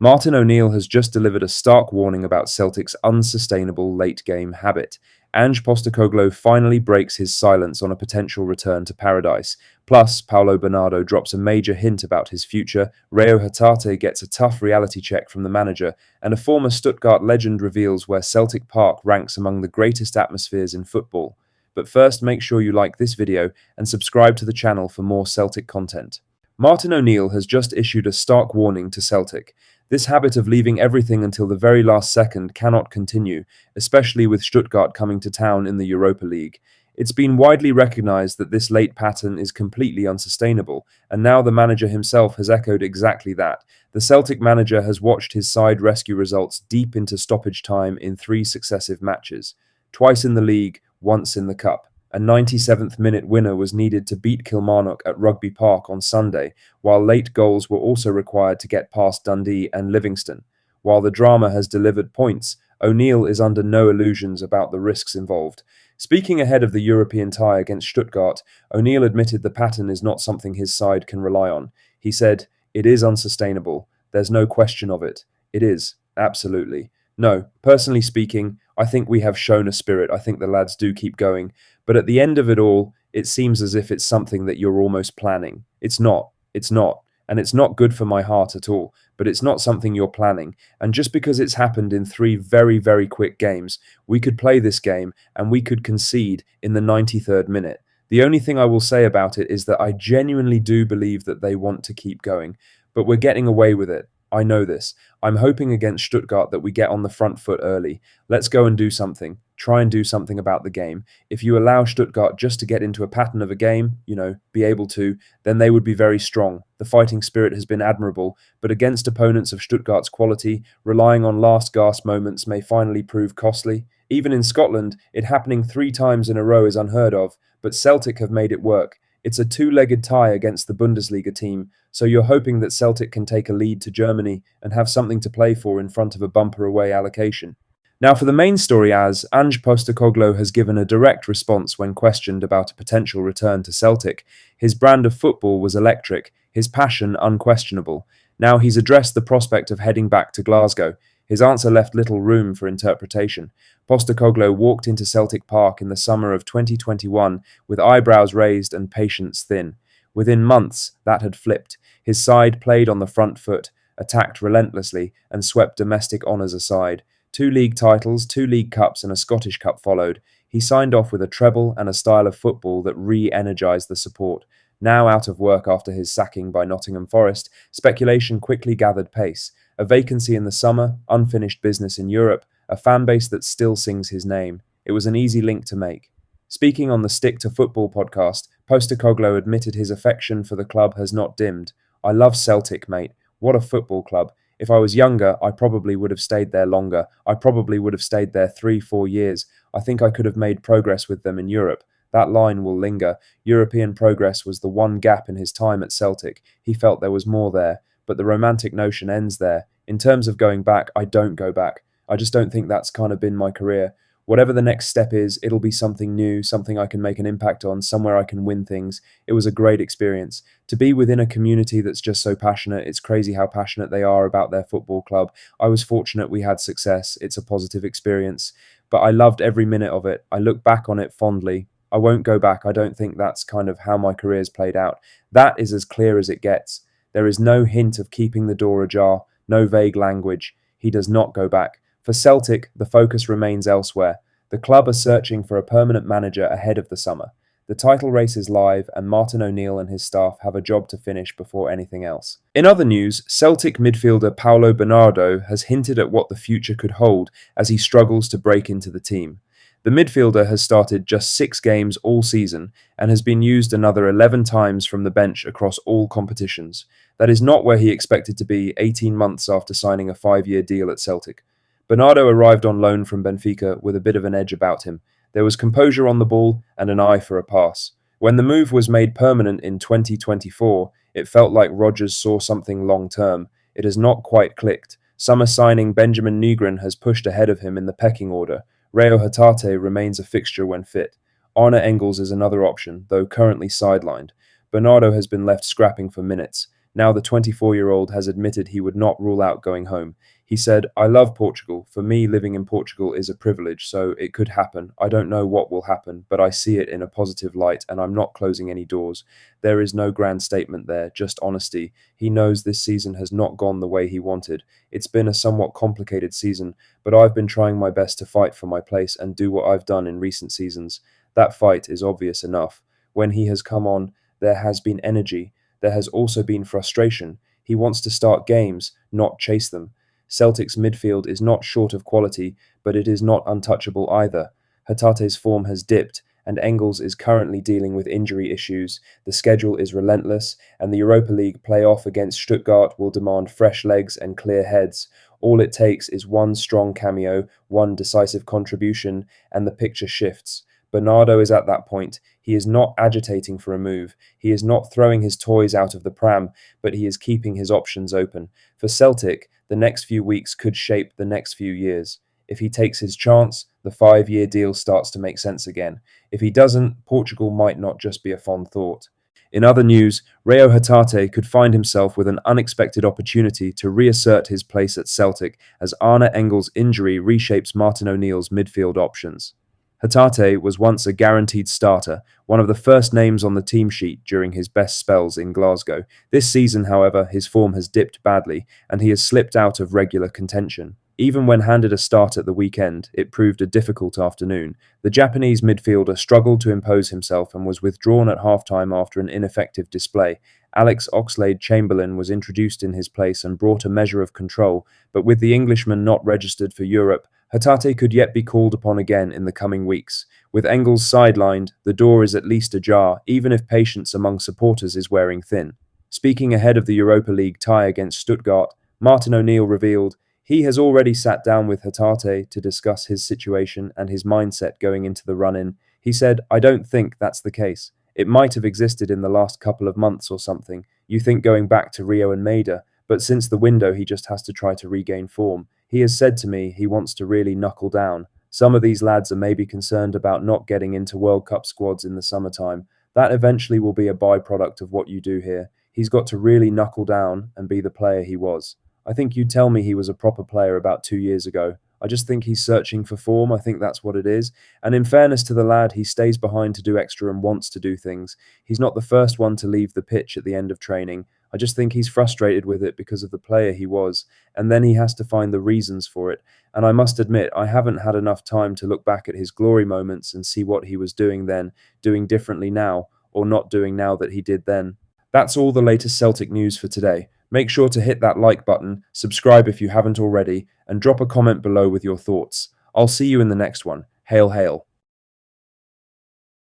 Martin O'Neill has just delivered a stark warning about Celtic's unsustainable late-game habit. Ange Postecoglou finally breaks his silence on a potential return to paradise. Plus, Paulo Bernardo drops a major hint about his future, Hatate gets a tough reality check from the manager, and a former Stuttgart legend reveals where Celtic Park ranks among the greatest atmospheres in football. But first, make sure you like this video and subscribe to the channel for more Celtic content. Martin O'Neill has just issued a stark warning to Celtic. This habit of leaving everything until the very last second cannot continue, especially with Stuttgart coming to town in the Europa League. It's been widely recognised that this late pattern is completely unsustainable, and now the manager himself has echoed exactly that. The Celtic manager has watched his side rescue results deep into stoppage time in 3 successive matches, twice in the league, once in the cup. A 97th minute winner was needed to beat Kilmarnock at Rugby Park on Sunday, while late goals were also required to get past Dundee and Livingston. While the drama has delivered points, O'Neill is under no illusions about the risks involved. Speaking ahead of the European tie against Stuttgart, O'Neill admitted the pattern is not something his side can rely on. He said, "It is unsustainable. There's no question of it. It is, absolutely. No, personally speaking, I think we have shown a spirit. I think the lads do keep going. But at the end of it all, it seems as if it's something that you're almost planning. It's not. It's not. And it's not good for my heart at all. But it's not something you're planning. And just because it's happened in 3 very, very quick games, we could play this game and we could concede in the 93rd minute. The only thing I will say about it is that I genuinely do believe that they want to keep going. But we're getting away with it. I know this. I'm hoping against Stuttgart that we get on the front foot early. Let's go and do something. Try and do something about the game. If you allow Stuttgart just to get into a pattern of a game, be able to, then they would be very strong. The fighting spirit has been admirable, but against opponents of Stuttgart's quality, relying on last-gasp moments may finally prove costly. Even in Scotland, it happening 3 times in a row is unheard of, but Celtic have made it work. It's a 2-legged tie against the Bundesliga team, so you're hoping that Celtic can take a lead to Germany and have something to play for in front of a bumper away allocation. Now for the main story, as Ange Postecoglou has given a direct response when questioned about a potential return to Celtic. His brand of football was electric, his passion unquestionable. Now he's addressed the prospect of heading back to Glasgow. His answer left little room for interpretation. Postecoglou walked into Celtic Park in the summer of 2021 with eyebrows raised and patience thin. Within months, that had flipped. His side played on the front foot, attacked relentlessly, and swept domestic honours aside. 2 league titles, 2 league cups, and a Scottish Cup followed. He signed off with a treble and a style of football that re-energised the support. Now out of work after his sacking by Nottingham Forest, speculation quickly gathered pace. A vacancy in the summer, unfinished business in Europe, a fanbase that still sings his name. It was an easy link to make. Speaking on the Stick to Football podcast, Postecoglou admitted his affection for the club has not dimmed. "I love Celtic, mate. What a football club. If I was younger, I probably would have stayed there longer. I probably would have stayed there 3-4 years. I think I could have made progress with them in Europe. That line will linger. European progress was the one gap in his time at Celtic. He felt there was more there. But the romantic notion ends there. In terms of going back, I don't go back. I just don't think that's kind of been my career. Whatever the next step is, it'll be something new, something I can make an impact on, somewhere I can win things. It was a great experience. To be within a community that's just so passionate, it's crazy how passionate they are about their football club. I was fortunate we had success. It's a positive experience. But I loved every minute of it. I look back on it fondly. I won't go back. I don't think that's kind of how my career's played out. That is as clear as it gets. There is no hint of keeping the door ajar, no vague language. He does not go back. For Celtic, the focus remains elsewhere. The club are searching for a permanent manager ahead of the summer. The title race is live, and Martin O'Neill and his staff have a job to finish before anything else. In other news, Celtic midfielder Paulo Bernardo has hinted at what the future could hold as he struggles to break into the team. The midfielder has started just 6 games all season and has been used another 11 times from the bench across all competitions. That is not where he expected to be 18 months after signing a 5-year deal at Celtic. Bernardo arrived on loan from Benfica with a bit of an edge about him. There was composure on the ball and an eye for a pass. When the move was made permanent in 2024, it felt like Rodgers saw something long-term. It has not quite clicked. Summer signing Benjamin Nygren has pushed ahead of him in the pecking order. Hatate remains a fixture when fit. Arne Engels is another option, though currently sidelined. Bernardo has been left scrapping for minutes. Now the 24-year-old has admitted he would not rule out going home. He said, "I love Portugal. For me, living in Portugal is a privilege, so it could happen. I don't know what will happen, but I see it in a positive light, and I'm not closing any doors." There is no grand statement there, just honesty. He knows this season has not gone the way he wanted. It's been a somewhat complicated season, but I've been trying my best to fight for my place and do what I've done in recent seasons. That fight is obvious enough. When he has come on, there has been energy. There has also been frustration. He wants to start games, not chase them. Celtic's midfield is not short of quality, but it is not untouchable either. Hatate's form has dipped, and Engels is currently dealing with injury issues. The schedule is relentless, and the Europa League play-off against Stuttgart will demand fresh legs and clear heads. All it takes is one strong cameo, one decisive contribution, and the picture shifts. Bernardo is at that point. He is not agitating for a move. He is not throwing his toys out of the pram, but he is keeping his options open. For Celtic, the next few weeks could shape the next few years. If he takes his chance, the 5-year deal starts to make sense again. If he doesn't, Portugal might not just be a fond thought. In other news, Reo Hatate could find himself with an unexpected opportunity to reassert his place at Celtic as Arne Engels' injury reshapes Martin O'Neill's midfield options. Hatate was once a guaranteed starter, one of the first names on the team sheet during his best spells in Glasgow. This season, however, his form has dipped badly, and he has slipped out of regular contention. Even when handed a start at the weekend, it proved a difficult afternoon. The Japanese midfielder struggled to impose himself and was withdrawn at halftime after an ineffective display. Alex Oxlade-Chamberlain was introduced in his place and brought a measure of control, but with the Englishman not registered for Europe, Hatate could yet be called upon again in the coming weeks. With Engels sidelined, the door is at least ajar, even if patience among supporters is wearing thin. Speaking ahead of the Europa League tie against Stuttgart, Martin O'Neill revealed he has already sat down with Hatate to discuss his situation and his mindset going into the run-in. He said, "I don't think that's the case. It might have existed in the last couple of months or something. You think going back to Rio and Maida, but since the window he just has to try to regain form. He has said to me he wants to really knuckle down. Some of these lads are maybe concerned about not getting into World Cup squads in the summertime. That eventually will be a byproduct of what you do here. He's got to really knuckle down and be the player he was. I think you'd tell me he was a proper player about 2 years ago. I just think he's searching for form. I think that's what it is. And in fairness to the lad, he stays behind to do extra and wants to do things. He's not the first one to leave the pitch at the end of training. I just think he's frustrated with it because of the player he was, and then he has to find the reasons for it. And I must admit, I haven't had enough time to look back at his glory moments and see what he was doing then, doing differently now, or not doing now that he did then. That's all the latest Celtic news for today. Make sure to hit that like button, subscribe if you haven't already, and drop a comment below with your thoughts. I'll see you in the next one. Hail, hail.